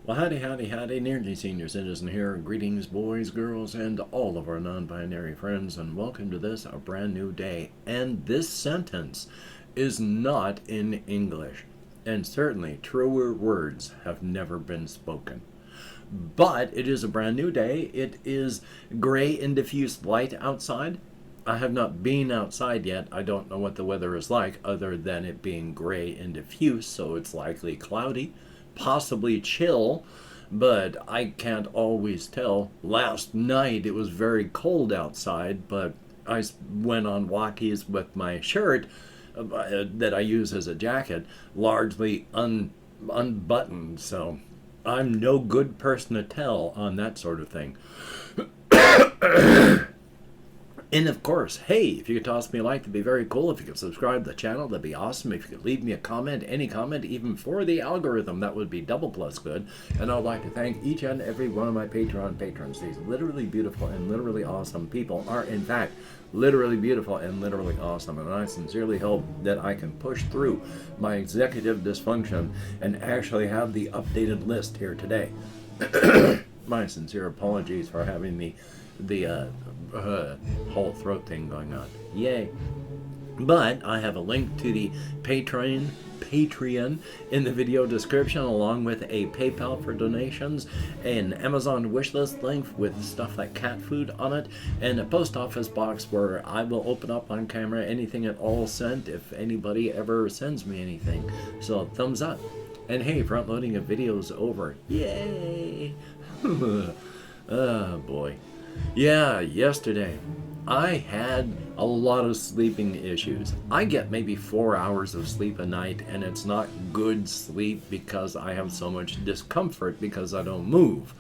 Well, howdy, howdy, howdy, nearly senior citizen here. Greetings, boys, girls, and all of our non-binary friends, and welcome to this, a brand new day. And this sentence is not in English, and certainly truer words have never been spoken. But it is a brand new day. It is gray and diffuse light outside. I have not been outside yet. I don't know what the weather is like other than it being gray and diffuse, so it's likely cloudy. Possibly chill, but I can't always tell. Last night it was very cold outside, but I went on walkies with my shirt that I use as a jacket largely unbuttoned, so I'm no good person to tell on that sort of thing. And of course, hey, if you could toss me a like, that'd be very cool. If you could subscribe to the channel, that'd be awesome. If you could leave me a comment, any comment, even for the algorithm, that would be double plus good. And I'd like to thank each and every one of my Patreon patrons. These literally beautiful and literally awesome people are, in fact, literally beautiful and literally awesome. And I sincerely hope that I can push through my executive dysfunction and actually have the updated list here today. My sincere apologies for having the whole throat thing going on. Yay. But I have a link to the Patreon in the video description, along with a PayPal for donations, an Amazon wishlist link with stuff like cat food on it, and a post office box where I will open up on camera anything at all sent if anybody ever sends me anything. So thumbs up. And hey, front loading of videos over. Yay. Oh boy. Yeah, yesterday I had a lot of sleeping issues. I get maybe 4 hours of sleep a night, and it's not good sleep because I have so much discomfort because I don't move.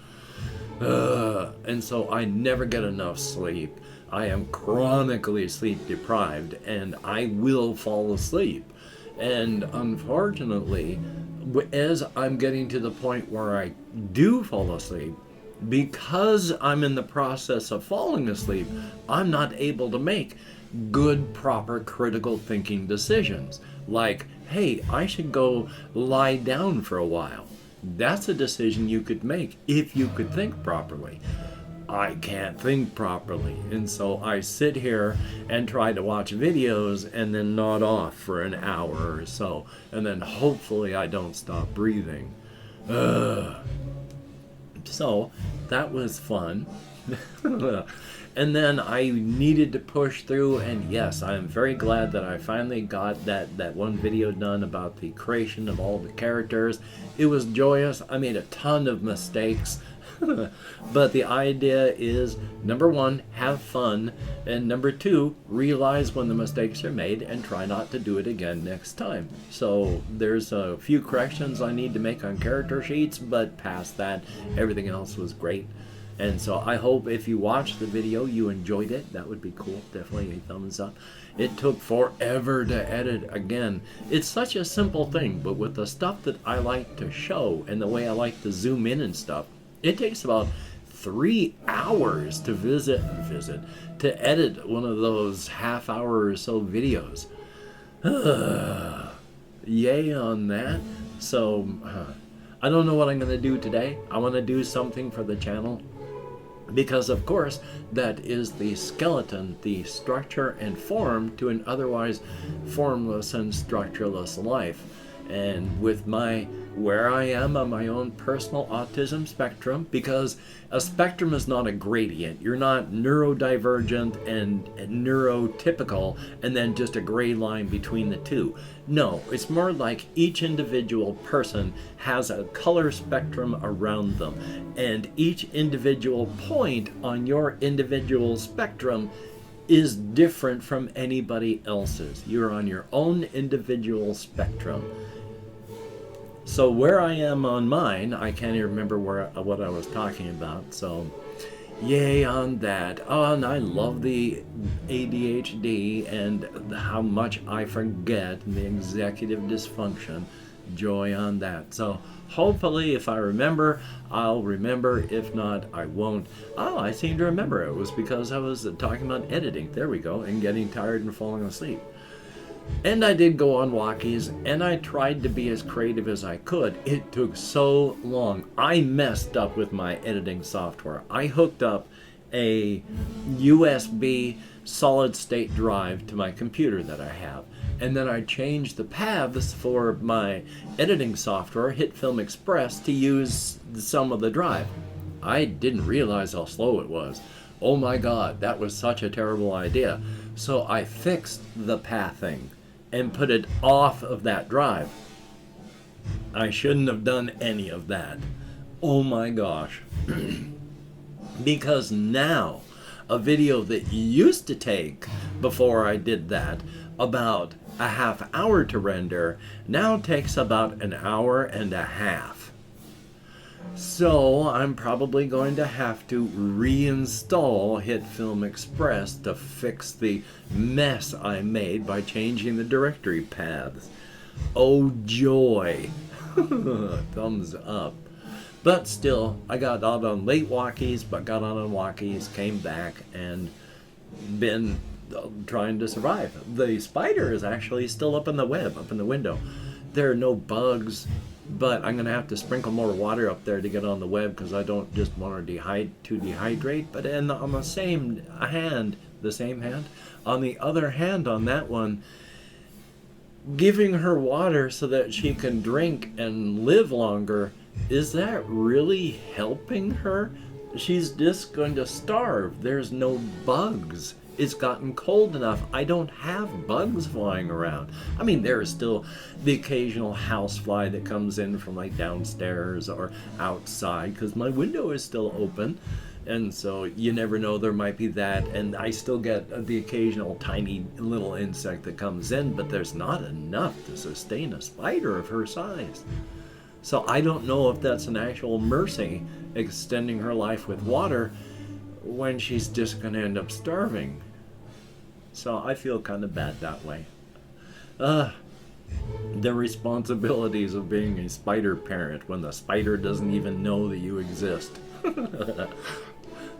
And so I never get enough sleep. I am chronically sleep deprived, and I will fall asleep. And unfortunately, as I'm getting to the point where I do fall asleep, because I'm in the process of falling asleep, I'm not able to make good, proper, critical thinking decisions. Like, hey, I should go lie down for a while. That's a decision you could make if you could think properly. I can't think properly, and so I sit here and try to watch videos and then nod off for an hour or so, and then hopefully I don't stop breathing. So that was fun. And then I needed to push through, and yes, I am very glad that I finally got that one video done about the creation of all the characters. It was joyous. I made a ton of mistakes. But the idea is, number one, have fun, and number two, realize when the mistakes are made and try not to do it again next time. So there's a few corrections I need to make on character sheets, but past that, everything else was great. And so I hope if you watched the video, you enjoyed it. That would be cool. Definitely a thumbs up. It took forever to edit. Again, it's such a simple thing, but with the stuff that I like to show and the way I like to zoom in and stuff, it takes about 3 hours to edit one of those half-hour or so videos. Yay on that. So, I don't know what I'm going to do today. I want to do something for the channel, because of course that is the skeleton, the structure and form to an otherwise formless and structureless life. And with where I am on my own personal autism spectrum, because a spectrum is not a gradient. You're not neurodivergent and neurotypical and then just a gray line between the two. No, it's more like each individual person has a color spectrum around them, and each individual point on your individual spectrum is different from anybody else's. You're on your own individual spectrum. So where I am on mine, I can't even remember what I was talking about, so yay on that. Oh, and I love the ADHD and how much I forget, and the executive dysfunction. Joy on that. So hopefully if I remember, I'll remember. If not, I won't. Oh, I seem to remember. It was because I was talking about editing. There we go. And getting tired and falling asleep. And I did go on walkies, and I tried to be as creative as I could. It took so long. I messed up with my editing software. I hooked up a USB solid state drive to my computer that I have. And then I changed the paths for my editing software, Hit Film Express, to use some of the drive. I didn't realize how slow it was. Oh my God, that was such a terrible idea. So I fixed the pathing and put it off of that drive. I shouldn't have done any of that. Oh my gosh. Because now, a video that used to take, before I did that, about a half hour to render, now takes about an hour and a half. So I'm probably going to have to reinstall Hit Film Express to fix the mess I made by changing the directory paths. Oh joy. Thumbs up. But still, I got out on late walkies, but got out on walkies, came back, and been trying to survive. The spider is actually still up in the web, up in the window. There are no bugs, but I'm going to have to sprinkle more water up there to get on the web because I don't just want to dehydrate. But on the same hand, on the other hand on that one, giving her water so that she can drink and live longer, is that really helping her? She's just going to starve. There's no bugs. It's gotten cold enough. I don't have bugs flying around. I mean, there is still the occasional housefly that comes in from like downstairs or outside because my window is still open. And so you never know, there might be that. And I still get the occasional tiny little insect that comes in, but there's not enough to sustain a spider of her size. So I don't know if that's an actual mercy, extending her life with water when she's just going to end up starving. So I feel kind of bad that way. The responsibilities of being a spider parent when the spider doesn't even know that you exist.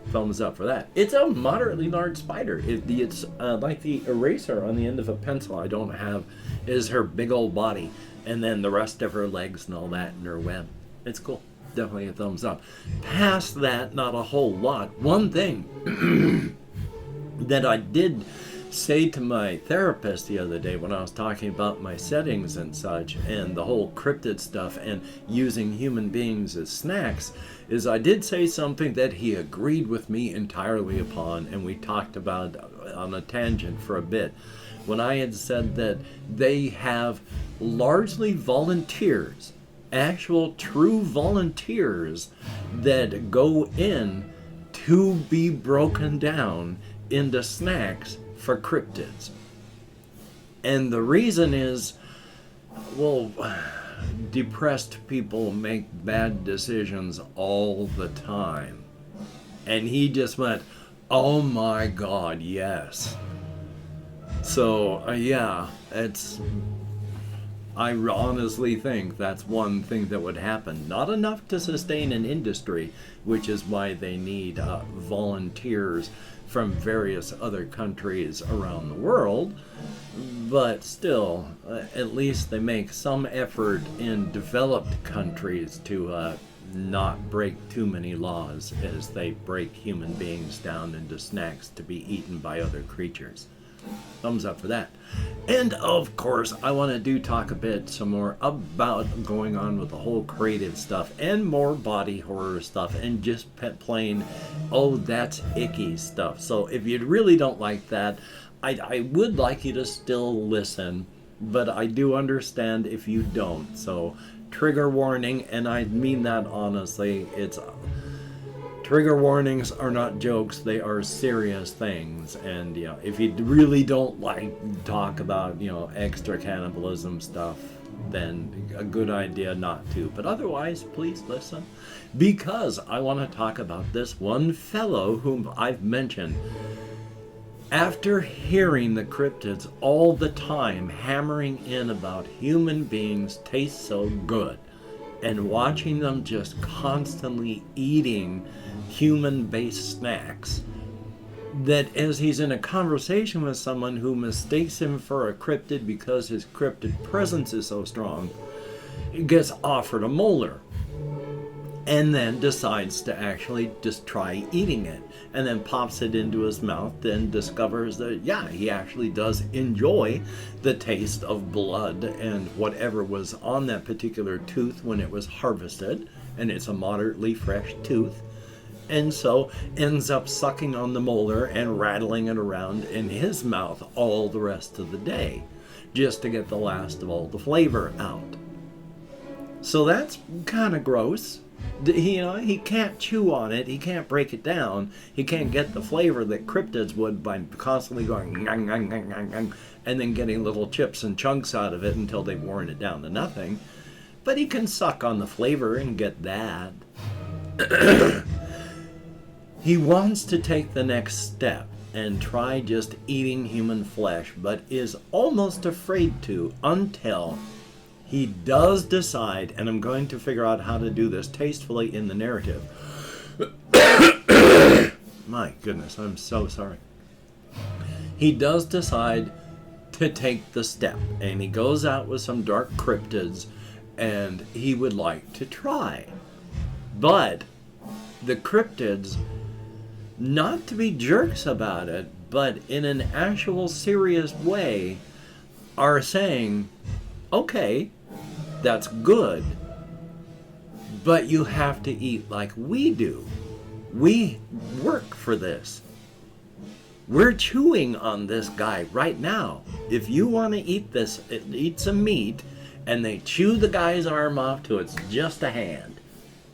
Thumbs up for that. It's a moderately large spider. It's like the eraser on the end of a pencil I don't have is her big old body, and then the rest of her legs and all that in her web. It's cool. Definitely a thumbs up. Past that, not a whole lot. One thing that I did say to my therapist the other day when I was talking about my settings and such and the whole cryptid stuff and using human beings as snacks is I did say something that he agreed with me entirely upon, and we talked about on a tangent for a bit when I had said that they have largely volunteers, actual true volunteers that go in to be broken down into snacks for cryptids. And the reason is, well, depressed people make bad decisions all the time. And he just went, oh my God, yes. So, yeah, I honestly think that's one thing that would happen. Not enough to sustain an industry, which is why they need volunteers from various other countries around the world, but still, at least they make some effort in developed countries to not break too many laws as they break human beings down into snacks to be eaten by other creatures. Thumbs up for that. And of course, I want to talk a bit some more about going on with the whole creative stuff and more body horror stuff and just plain, oh, that's icky stuff. So if you really don't like that, I would like you to still listen, but I do understand if you don't. So trigger warning, and I mean that honestly. Trigger warnings are not jokes, they are serious things. And if you really don't like talk about extra cannibalism stuff, then a good idea not to. But otherwise, please listen, because I want to talk about this one fellow whom I've mentioned. After hearing the cryptids all the time hammering in about human beings taste so good, and watching them just constantly eating human-based snacks, that as he's in a conversation with someone who mistakes him for a cryptid because his cryptid presence is so strong, gets offered a molar and then decides to actually just try eating it, and then pops it into his mouth and discovers that, yeah, he actually does enjoy the taste of blood and whatever was on that particular tooth when it was harvested, and it's a moderately fresh tooth. And so ends up sucking on the molar and rattling it around in his mouth all the rest of the day, just to get the last of all the flavor out. So that's kind of gross. He can't chew on it, he can't break it down, he can't get the flavor that cryptids would by constantly going ngang, ngang, ngang, ngang, ngang, and then getting little chips and chunks out of it until they've worn it down to nothing. But he can suck on the flavor and get that. He wants to take the next step and try just eating human flesh, but is almost afraid to until he does decide, and I'm going to figure out how to do this tastefully in the narrative. My goodness, I'm so sorry. He does decide to take the step, and he goes out with some dark cryptids, and he would like to try. But the cryptids, not to be jerks about it, but in an actual serious way, are saying, okay, that's good, but you have to eat like we do. We work for this. We're chewing on this guy right now. If you want to eat this, eat some meat, and they chew the guy's arm off till it's just a hand,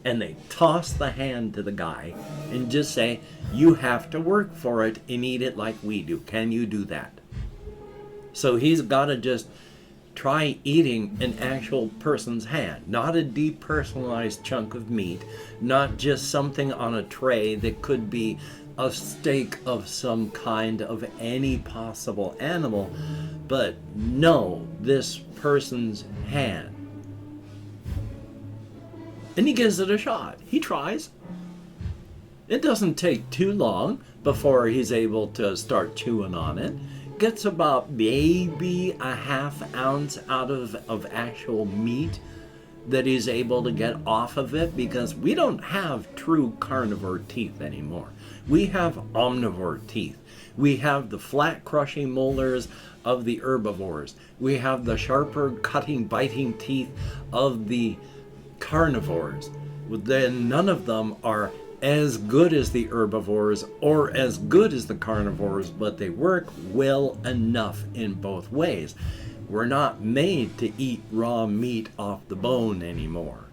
and they toss the hand to the guy and just say, you have to work for it and eat it like we do. Can you do that? So he's got to just try eating an actual person's hand, not a depersonalized chunk of meat, not just something on a tray that could be a steak of some kind of any possible animal, but no, this person's hand. And he gives it a shot. He tries. It doesn't take too long before he's able to start chewing on it. Gets about maybe a ½ ounce out of actual meat that he's able to get off of it, because we don't have true carnivore teeth anymore. We have omnivore teeth. We have the flat crushing molars of the herbivores. We have the sharper cutting biting teeth of the carnivores. Then none of them are as good as the herbivores or as good as the carnivores, but they work well enough in both ways. We're not made to eat raw meat off the bone anymore.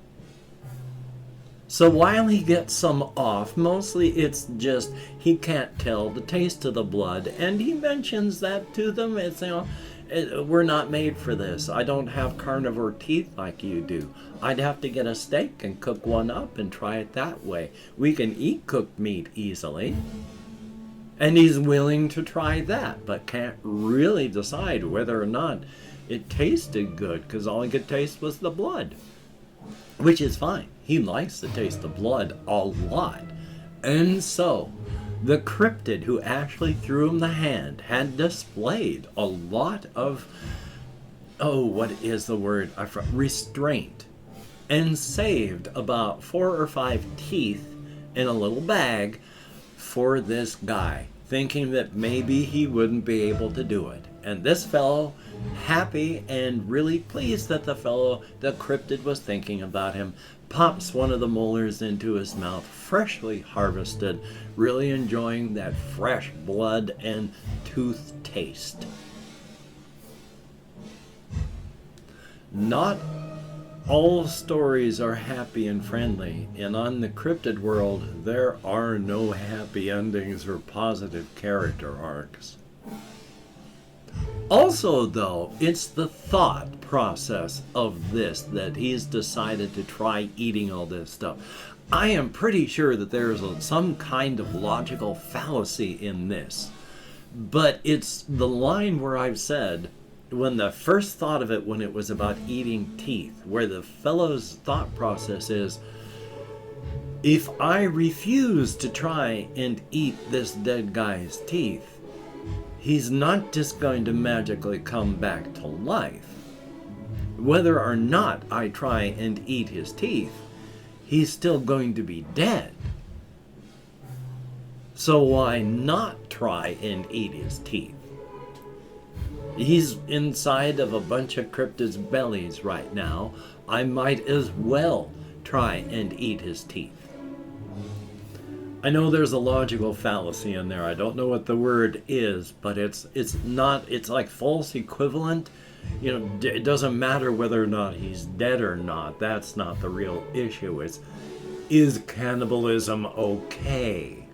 So while he gets some off, mostly it's just he can't tell the taste of the blood, and he mentions that to them. It's, we're not made for this. I don't have carnivore teeth like you do. I'd have to get a steak and cook one up and try it that way. We can eat cooked meat easily. And he's willing to try that, but can't really decide whether or not it tasted good, because all he could taste was the blood. Which is fine. He likes the taste of blood a lot. And so, the cryptid who actually threw him the hand had displayed a lot of, what is the word? Restraint. And saved about 4 or 5 teeth in a little bag for this guy, thinking that maybe he wouldn't be able to do it. And this fellow, happy and really pleased that the cryptid was thinking about him, pops one of the molars into his mouth, freshly harvested, really enjoying that fresh blood and tooth taste. Not all stories are happy and friendly, and on the cryptid world, there are no happy endings or positive character arcs. Also, though, it's the thought process of this that he's decided to try eating all this stuff. I am pretty sure that there's some kind of logical fallacy in this, but it's the line where I've said, when the first thought of it, when it was about eating teeth, where the fellow's thought process is, If I refuse to try and eat this dead guy's teeth, he's not just going to magically come back to life. Whether or not I try and eat his teeth, he's still going to be dead. So why not try and eat his teeth? He's inside of a bunch of cryptids' bellies right now. I might as well try and eat his teeth. I know there's a logical fallacy in there. I don't know what the word is, but it's like false equivalent. You know, it doesn't matter whether or not he's dead or not. That's not the real issue. Is cannibalism okay?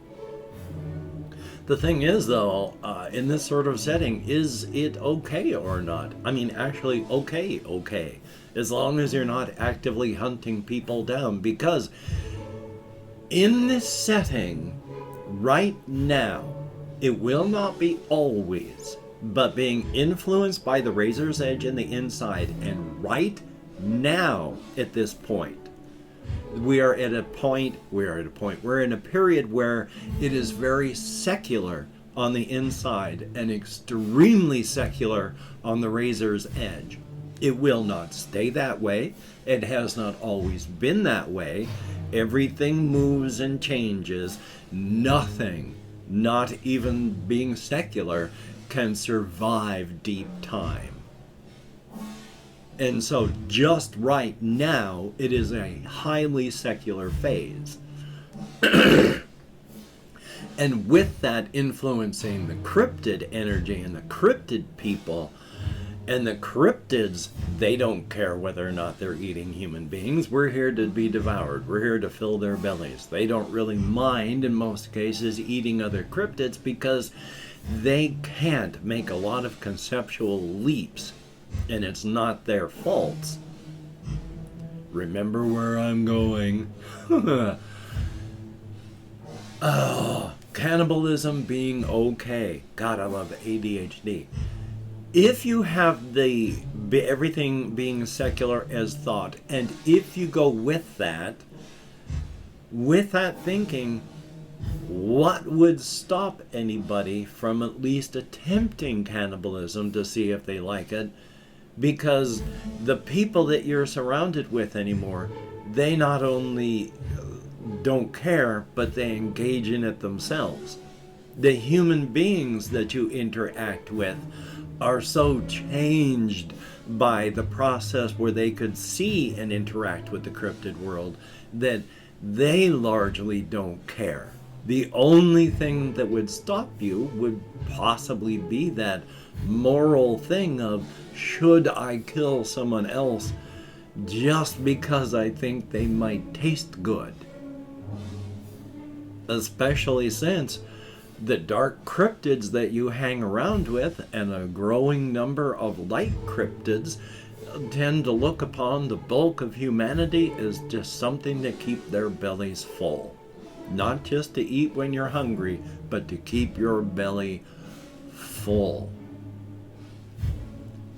The thing is, though, in this sort of setting, is it okay or not? I mean, actually, okay. As long as you're not actively hunting people down. Because in this setting, right now, it will not be always, but being influenced by the razor's edge in the inside. And right now, at this point, we're in a period where it is very secular on the inside and extremely secular on the razor's edge. It will not stay that way. It has not always been that way. Everything moves and changes. Nothing, not even being secular, can survive deep time. And so just right now, it is a highly secular phase. And with that influencing the cryptid energy and the cryptid people, and the cryptids, they don't care whether or not they're eating human beings. We're here to be devoured. We're here to fill their bellies. They don't really mind, in most cases, eating other cryptids because they can't make a lot of conceptual leaps. And it's not their faults. Remember where I'm going. Oh, cannibalism being okay. God, I love ADHD. If you have everything being secular as thought, and if you go with that thinking, what would stop anybody from at least attempting cannibalism to see if they like it? Because the people that you're surrounded with anymore, they not only don't care, but they engage in it themselves. The human beings that you interact with are so changed by the process where they could see and interact with the cryptid world that they largely don't care. The only thing that would stop you would possibly be that moral thing of, should I kill someone else just because I think they might taste good? Especially since the dark cryptids that you hang around with and a growing number of light cryptids tend to look upon the bulk of humanity as just something to keep their bellies full. Not just to eat when you're hungry, but to keep your belly full.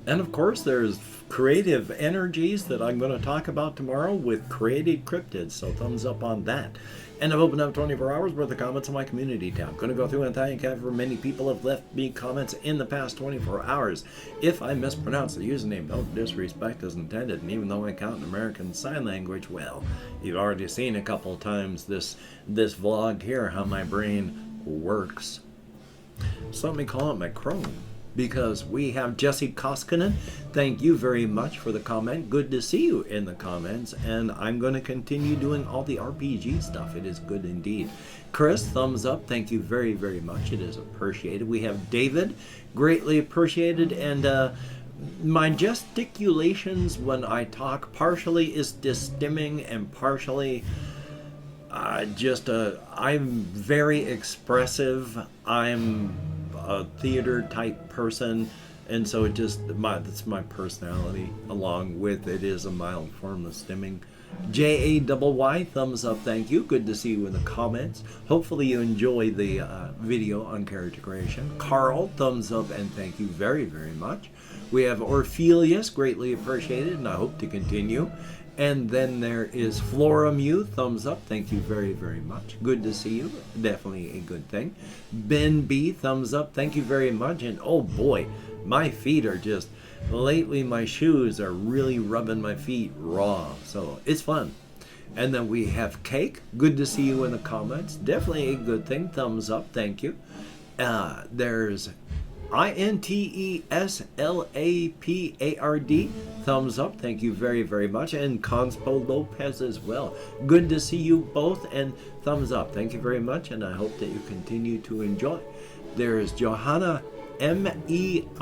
And of course, there's creative energies that I'm going to talk about tomorrow with created cryptids, so thumbs up on that. And I've opened up 24 hours worth of comments on my community tab. I'm going to go through and thank however many people have left me comments in the past 24 hours. If I mispronounce the username, no disrespect is intended. And even though I count in American Sign Language, well, you've already seen a couple times this vlog here how my brain works. So let me call it my Chrome. Because we have Jesse Koskinen. Thank you very much for the comment. Good to see you in the comments. And I'm going to continue doing all the RPG stuff. It is good indeed. Chris, thumbs up. Thank you very, very much. It is appreciated. We have David, greatly appreciated. And my gesticulations when I talk partially is distimming and partially I'm very expressive. I'm a theater type person, and so that's my personality, along with it is a mild form of stimming. JAYY, thumbs up, thank you. Good to see you in the comments. Hopefully you enjoy the video on character creation. Carl, thumbs up, and thank you very, very much. We have Orphelius, greatly appreciated, and I hope to continue. And then there is Flora Mew, thumbs up, thank you very, very much. Good to see you, definitely a good thing. Ben B, thumbs up, thank you very much. And oh boy, my feet are just, lately my shoes are really rubbing my feet raw, so it's fun. And then we have Cake, good to see you in the comments, definitely a good thing, thumbs up, thank you. There's INTESLAPARD, thumbs up, thank you very, very much. And Conspo Lopez as well. Good to see you both, and thumbs up, thank you very much, and I hope that you continue to enjoy. There's Johanna MEIJER,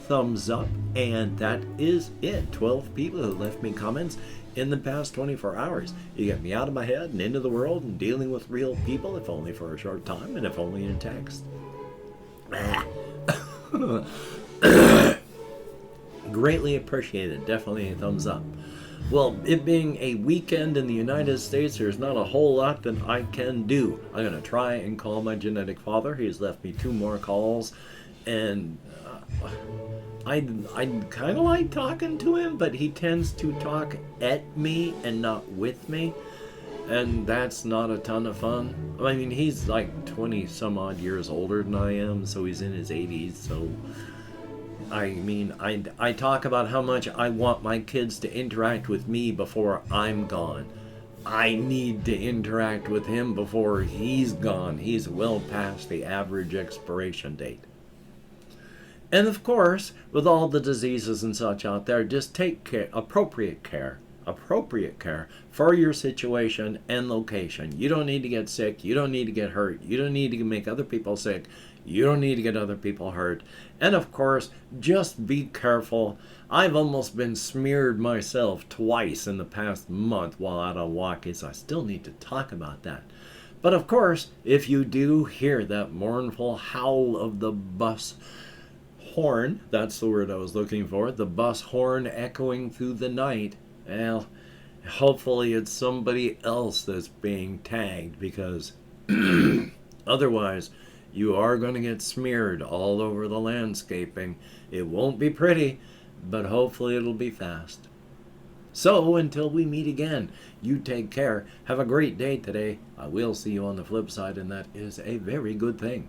thumbs up, and that is it. 12 people who left me comments in the past 24 hours. You get me out of my head and into the world and dealing with real people, if only for a short time, and if only in text. Greatly appreciated, definitely a thumbs up. Well, it being a weekend in the United States, there's not a whole lot that I can do. I'm going to try and call my genetic father. He's left me 2 more calls, and I kind of like talking to him, but he tends to talk at me and not with me, and that's not a ton of fun. I mean, he's like 20 some odd years older than I am, so he's in his 80s, so I mean, I talk about how much I want my kids to interact with me before I'm gone. I need to interact with him before he's gone. He's well past the average expiration date. And of course, with all the diseases and such out there, just take care, appropriate care for your situation and location. You don't need to get sick. You don't need to get hurt. You don't need to make other people sick. You don't need to get other people hurt. And of course, just be careful. I've almost been smeared myself twice in the past month while out on walkies. I still need to talk about that. But of course, if you do hear that mournful howl of the bus horn, that's the word I was looking for, the bus horn echoing through the night, well, hopefully it's somebody else that's being tagged, because otherwise you are going to get smeared all over the landscaping. It won't be pretty, but hopefully it'll be fast. So until we meet again, you take care. Have a great day today. I will see you on the flip side, and that is a very good thing.